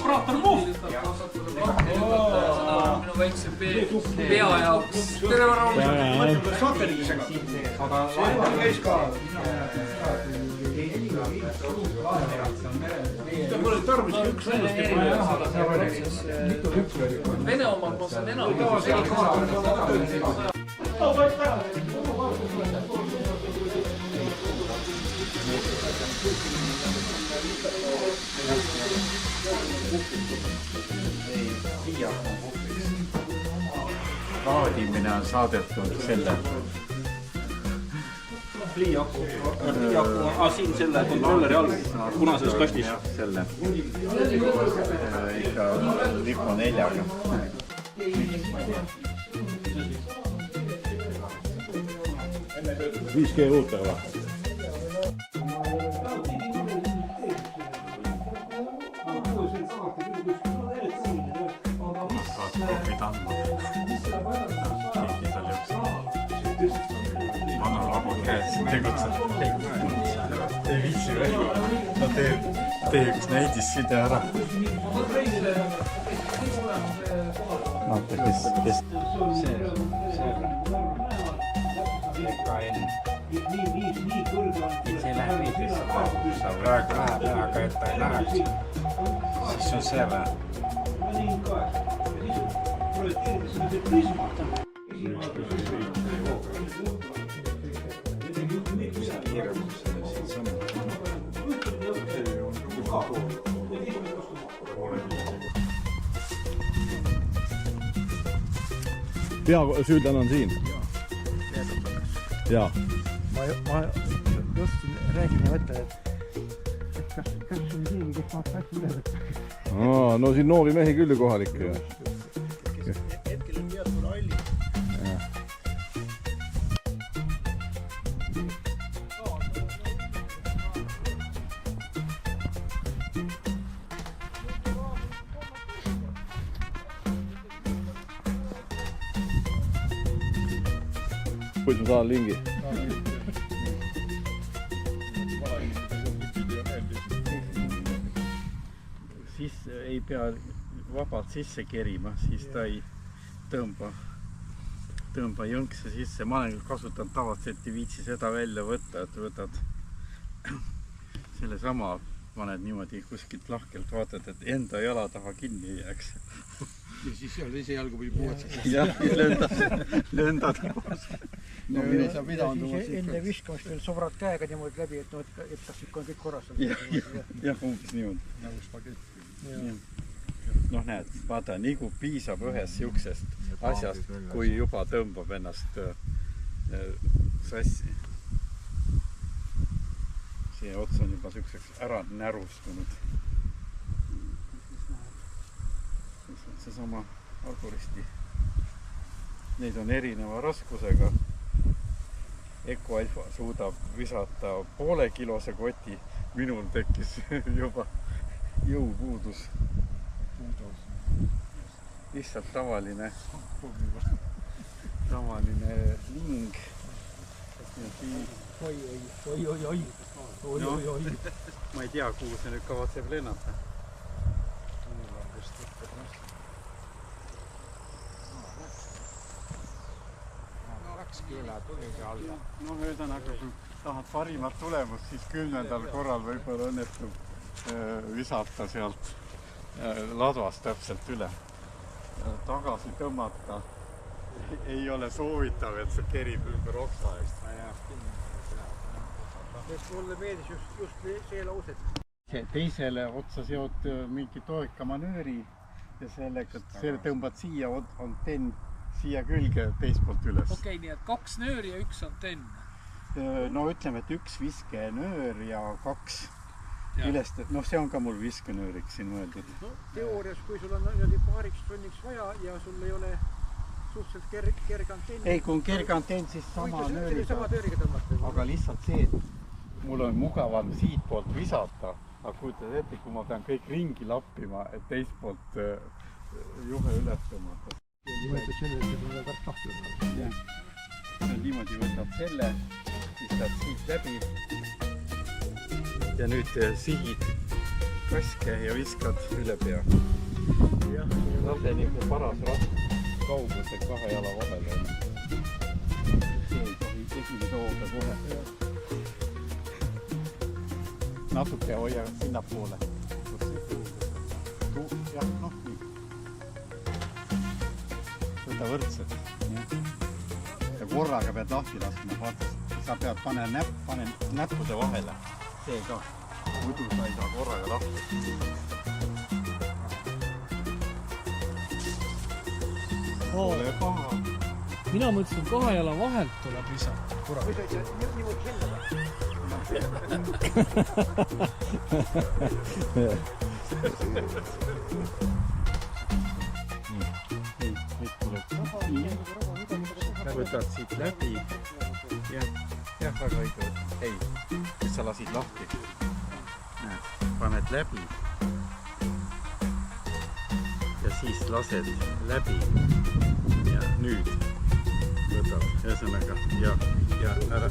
operaator Muhv. Minu väikse pea jaoks. Tere varra! Satelliidisega. Aga käis ka. Mul oli tarvis üks ennast. Vene omad ma saan enam. Raadimine on saadetud selle pliiaku siin selle kontrolleri all punases kastis. Selle ikka lipu 4-ga. 5G ruutega. Profid andma. Keegi tal üks vana labur käes tegutseb. Ei viitsi või? No tee üks näidisside ära. Vaata, kes... See. See läheb viidesse. Sa praegu läheb ära, aga et ta ei läheks. Siis on see või? Peasüüdlane on siin. Jaa. Ma just räägin ja mõtlen, et kas on keegi, kes maaks asju üle võtta. No siin noori mehi küll ju kohalikke. Hetkel on teatud ralli. Kuid ma saan lingi. Siis ei pea vabalt sisse kerima, siis ta ei tõmba jõnkse sisse. Ma olen kasutanud tavaliselt, et ei viitsi seda välja võtta, et võtad selle sama, paned niimoodi kuskilt lahkelt, vaatad, et enda jala taha kinni ei jääks. Ja siis seal ise jalgu või puuatsad. Jah, löndad koos. No enne viskamist veel sobrad käega niimoodi läbi, et kas ikka on kõik korras. Jah, umbes niimoodi. Nagu spagett. Noh, näed, vaata, nagu piisab ühest siuksest asjast, kui juba tõmbab ennast sassi. See ots on juba siukseks ära närustunud. Seesama algoristi. Neid on erineva raskusega. Eko Alfa suudab visata poolekilose koti. Minul tekkis juba jõupuudus. Lihtsalt tavaline ling. Oi. Ma ei tea, kuhu see nüüd kavatseb lennata. No ühesõnaga, kui tahad parimat tulemust, siis 10. korral võib-olla õnnetub visata sealt ladvast täpselt üle. Tagasi tõmmata ei ole soovitav, et see kerib ümber oksa eest. Mulle meeldis just see lauset. Teisele otsa seod mingi toekamanööri ja sellega, et see tõmbad siia antenn siia külge teispoolt üles. Okei, nii et 2 nööri ja 1 antenn. No ütleme, et 1 viskenöör ja 2 ülest, no see on ka mul viskenööriks siin mõeldud. No teoorias, kui sul on niimoodi paariks tunniks vaja ja sul ei ole suhteliselt kerge antenn. Ei, kui on kerge antenn, siis sama nööriga. Aga lihtsalt see, et mul on mugavam siit poolt visata, aga kujutad ette, kui ma pean kõik ringi lappima, et teist poolt juhe üles tõmmata. Mõtled selle, et see on väga tahtu. Niimoodi võtab selle, siis saab siit läbi ja nüüd sihid kaske ja viskad üle pea. Lase niisugune paras rask kaugusel 2 jala vahele. See ei tohi esile tooda kohe. Natuke hoia sinnapoole. Jah, noh nii. Võta võrdselt. Ja korraga pead lahti laskma. Vaata, sa pead pane näppude vahele. See ka. Muidu sa ei saa korraga lahti. Ole paha. Mina mõtlesin 2 jala vahelt tuleb visata. Kurat. Võtad siit läbi. Jah, väga õige. Ei, kes sa lasid lahti. Paned läbi. Ja siis lased läbi. Ja nüüd võtad ühesõnaga ja ära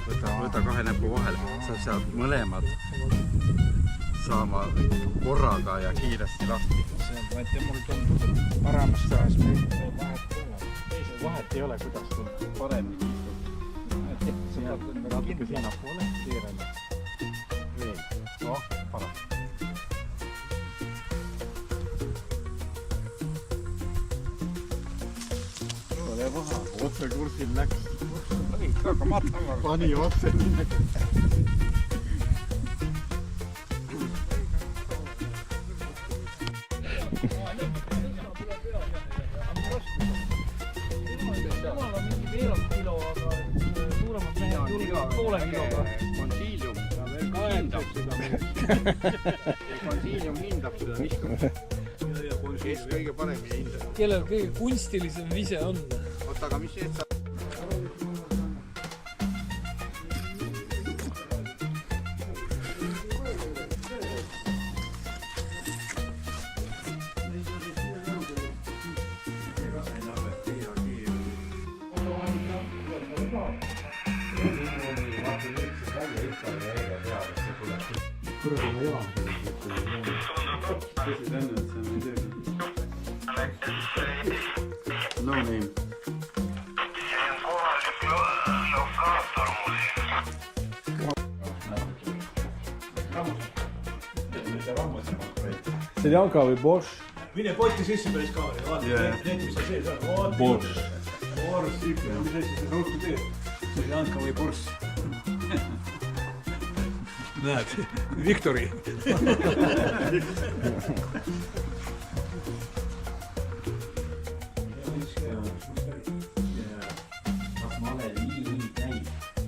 võta 2 näpu vahele. Sa saad mõlemad saama korraga ja kiiresti lahti. Mul tundub paremast ajast Vahet ei ole, kuidas sul paremini istub. Sa pead natuke sinnapoole keerama. Veel. Paras. Ole paha. Otse kursil läks. Pani otse niimoodi. Konsiilium hindab seda viskamist. Kes kõige paremini hindab? Kellel kõige kunstilisem vise on? Oota, aga mis see, et sa... No name. Seljanka või Bosch? Mine poti sisse päris kaameri, vaata, need mis sa sees on. Bosch. Bosch, mis asi see rõutu teeb? Seljanka või Bosch. Näed, Viktori. Kas male nii käib,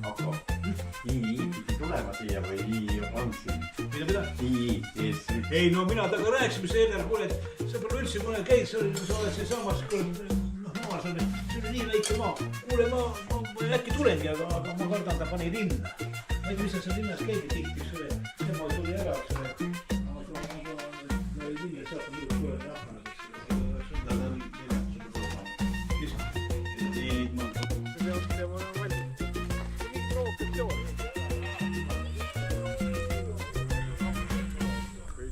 aga nii pidi tulema siia või nii on siin? Mida? Nii ees. Ei, no mina taga rääkisime see enne, kuule, et sa pole üldse mõne käid, sa oled see samas, maa, see oli nii väike maa. Kuule, ma äkki tulengi, aga ma kardan, ta pani linna. Ma ei tea, mis sa seal linnas käidi tihti, tema tuli ära,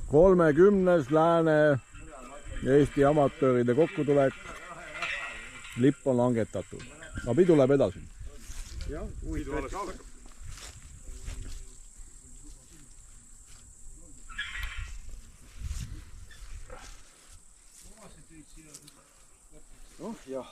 Kolmekümnes Lääne Eesti amatööride kokkutulek. Lipp on langetatud. Aga pidu läheb edasi. Jah, pidu alles algab. Oh jah.